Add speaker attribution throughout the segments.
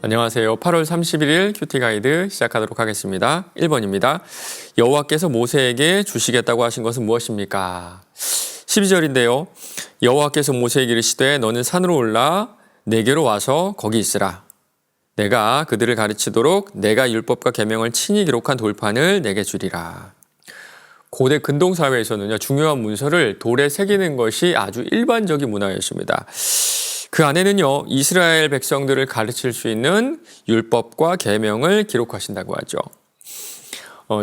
Speaker 1: 안녕하세요. 8월 31일 큐티 가이드 시작하도록 하겠습니다. 1번입니다. 여호와께서 모세에게 주시겠다고 하신 것은 무엇입니까? 12절인데요. 여호와께서 모세에게 이르시되 너는 산으로 올라 내게로 와서 거기 있으라. 내가 그들을 가르치도록 내가 율법과 계명을 친히 기록한 돌판을 내게 주리라. 고대 근동사회에서는요, 중요한 문서를 돌에 새기는 것이 아주 일반적인 문화였습니다. 그 안에는요, 이스라엘 백성들을 가르칠 수 있는 율법과 계명을 기록하신다고 하죠.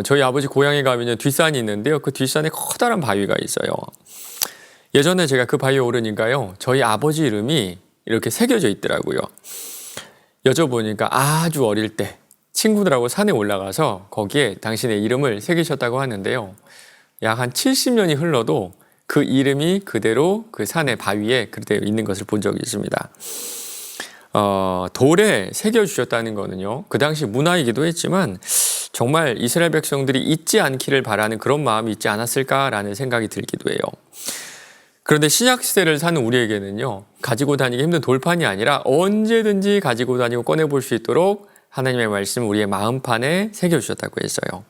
Speaker 1: 저희 아버지 고향에 가면 뒷산이 있는데요. 그 뒷산에 커다란 바위가 있어요. 예전에 제가 그 바위에 오르니까요, 저희 아버지 이름이 이렇게 새겨져 있더라고요. 여쭤보니까 아주 어릴 때 친구들하고 산에 올라가서 거기에 당신의 이름을 새기셨다고 하는데요. 약 한 70년이 흘러도 그 이름이 그대로 그 산의 바위에 그대로 있는 것을 본 적이 있습니다. 돌에 새겨주셨다는 거는요, 그 당시 문화이기도 했지만 정말 이스라엘 백성들이 잊지 않기를 바라는 그런 마음이 있지 않았을까라는 생각이 들기도 해요. 그런데 신약시대를 사는 우리에게는요, 가지고 다니기 힘든 돌판이 아니라 언제든지 가지고 다니고 꺼내볼 수 있도록 하나님의 말씀 우리의 마음판에 새겨주셨다고 했어요.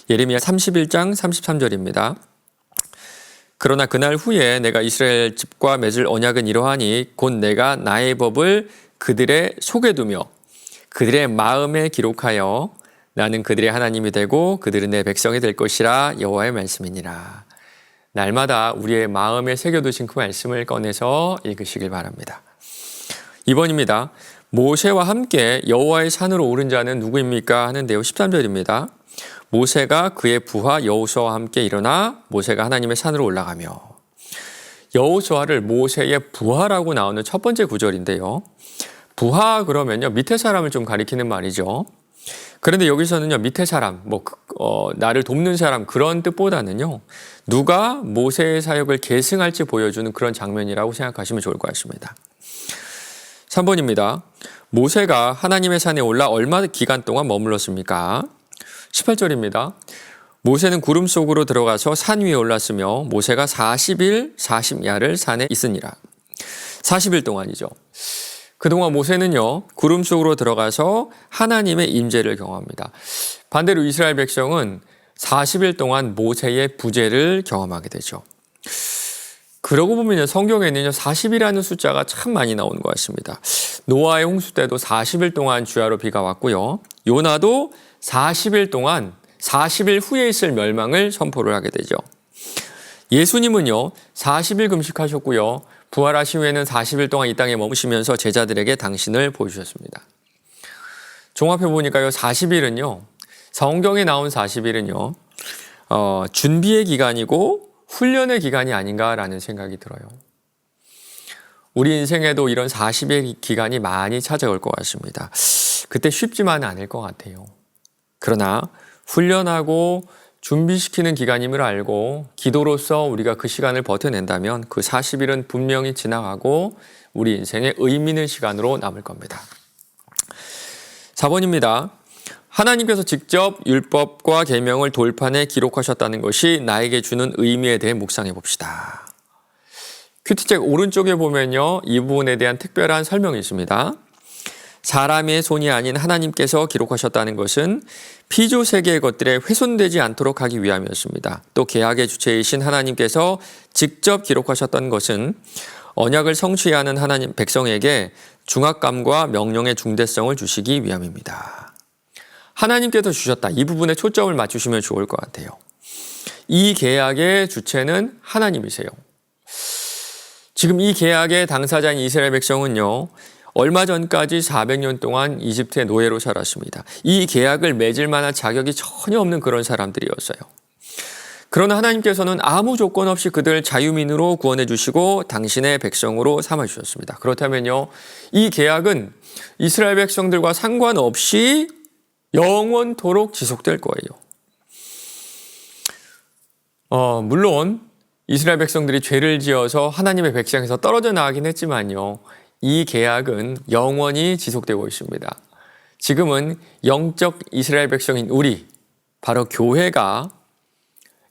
Speaker 1: 예레미야 31장 33절입니다. 그러나 그날 후에 내가 이스라엘 집과 맺을 언약은 이러하니 곧 내가 나의 법을 그들의 속에 두며 그들의 마음에 기록하여 나는 그들의 하나님이 되고 그들은 내 백성이 될 것이라 여호와의 말씀이니라. 날마다 우리의 마음에 새겨두신 그 말씀을 꺼내서 읽으시길 바랍니다. 2번입니다. 모세와 함께 여호와의 산으로 오른 자는 누구입니까? 하는데요. 13절입니다. 모세가 그의 부하 여호수아와 함께 일어나 모세가 하나님의 산으로 올라가며. 여호수아를 모세의 부하라고 나오는 첫 번째 구절인데요. 부하 그러면요, 밑에 사람을 좀 가리키는 말이죠. 그런데 여기서는요, 밑에 사람, 나를 돕는 사람 그런 뜻보다는요, 누가 모세의 사역을 계승할지 보여주는 그런 장면이라고 생각하시면 좋을 것 같습니다. 3번입니다. 모세가 하나님의 산에 올라 얼마 기간 동안 머물렀습니까? 18절입니다. 모세는 구름 속으로 들어가서 산 위에 올랐으며 모세가 40일 40야를 산에 있으니라. 40일 동안이죠. 그동안 모세는요, 구름 속으로 들어가서 하나님의 임재를 경험합니다. 반대로 이스라엘 백성은 40일 동안 모세의 부재를 경험하게 되죠. 그러고 보면 성경에는요, 40이라는 숫자가 참 많이 나오는 것 같습니다. 노아의 홍수 때도 40일 동안 주야로 비가 왔고요. 요나도 40일 동안 40일 후에 있을 멸망을 선포를 하게 되죠. 예수님은요, 40일 금식하셨고요. 부활하신 후에는 40일 동안 이 땅에 머무시면서 제자들에게 당신을 보여주셨습니다. 종합해 보니까요, 40일은요, 성경에 나온 40일은요, 준비의 기간이고 훈련의 기간이 아닌가라는 생각이 들어요. 우리 인생에도 이런 40일 기간이 많이 찾아올 것 같습니다. 그때 쉽지만은 않을 것 같아요. 그러나 훈련하고 준비시키는 기간임을 알고 기도로서 우리가 그 시간을 버텨낸다면 그 40일은 분명히 지나가고 우리 인생의 의미 있는 시간으로 남을 겁니다. 4번입니다. 하나님께서 직접 율법과 계명을 돌판에 기록하셨다는 것이 나에게 주는 의미에 대해 묵상해 봅시다. 큐티책 오른쪽에 보면요, 이 부분에 대한 특별한 설명이 있습니다. 사람의 손이 아닌 하나님께서 기록하셨다는 것은 피조 세계의 것들에 훼손되지 않도록 하기 위함이었습니다. 또 계약의 주체이신 하나님께서 직접 기록하셨던 것은 언약을 성취해야 하는 하나님 백성에게 중압감과 명령의 중대성을 주시기 위함입니다. 하나님께서 주셨다. 이 부분에 초점을 맞추시면 좋을 것 같아요. 이 계약의 주체는 하나님이세요. 지금 이 계약의 당사자인 이스라엘 백성은요, 얼마 전까지 400년 동안 이집트의 노예로 살았습니다. 이 계약을 맺을 만한 자격이 전혀 없는 그런 사람들이었어요. 그러나 하나님께서는 아무 조건 없이 그들을 자유민으로 구원해 주시고 당신의 백성으로 삼아 주셨습니다. 그렇다면요, 이 계약은 이스라엘 백성들과 상관없이 영원토록 지속될 거예요. 물론 이스라엘 백성들이 죄를 지어서 하나님의 백성에서 떨어져 나가긴 했지만요, 이 계약은 영원히 지속되고 있습니다. 지금은 영적 이스라엘 백성인 우리, 바로 교회가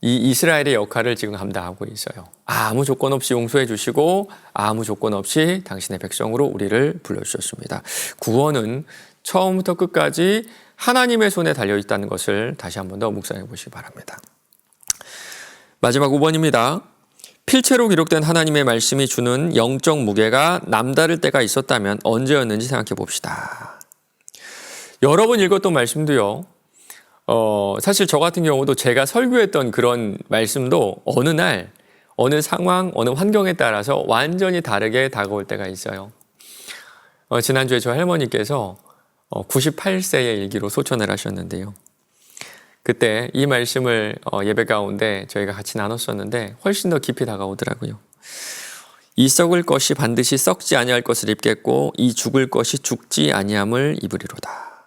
Speaker 1: 이 이스라엘의 역할을 지금 감당하고 있어요. 아무 조건 없이 용서해 주시고 아무 조건 없이 당신의 백성으로 우리를 불러주셨습니다. 구원은 처음부터 끝까지 하나님의 손에 달려있다는 것을 다시 한 번 더 묵상해 보시기 바랍니다. 마지막 5번입니다. 필체로 기록된 하나님의 말씀이 주는 영적 무게가 남다를 때가 있었다면 언제였는지 생각해 봅시다. 여러 번 읽었던 말씀도요. 사실 저 같은 경우도 제가 설교했던 그런 말씀도 어느 날, 어느 상황, 어느 환경에 따라서 완전히 다르게 다가올 때가 있어요. 지난주에 저 할머니께서 98세의 일기로 소천을 하셨는데요. 그때 이 말씀을 예배 가운데 저희가 같이 나눴었는데 훨씬 더 깊이 다가오더라고요. 이 썩을 것이 반드시 썩지 아니할 것을 입겠고 이 죽을 것이 죽지 아니함을 입으리로다.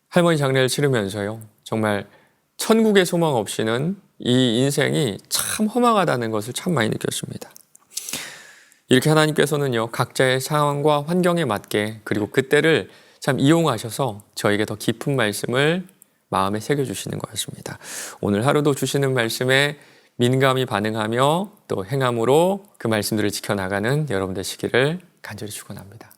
Speaker 1: 할머니 장례를 치르면서요. 정말 천국의 소망 없이는 이 인생이 참 허망하다는 것을 참 많이 느꼈습니다. 이렇게 하나님께서는요. 각자의 상황과 환경에 맞게 그리고 그때를 참 이용하셔서 저에게 더 깊은 말씀을 마음에 새겨주시는 것 같습니다. 오늘 하루도 주시는 말씀에 민감히 반응하며 또 행함으로 그 말씀들을 지켜나가는 여러분 되시기를 간절히 축원합니다.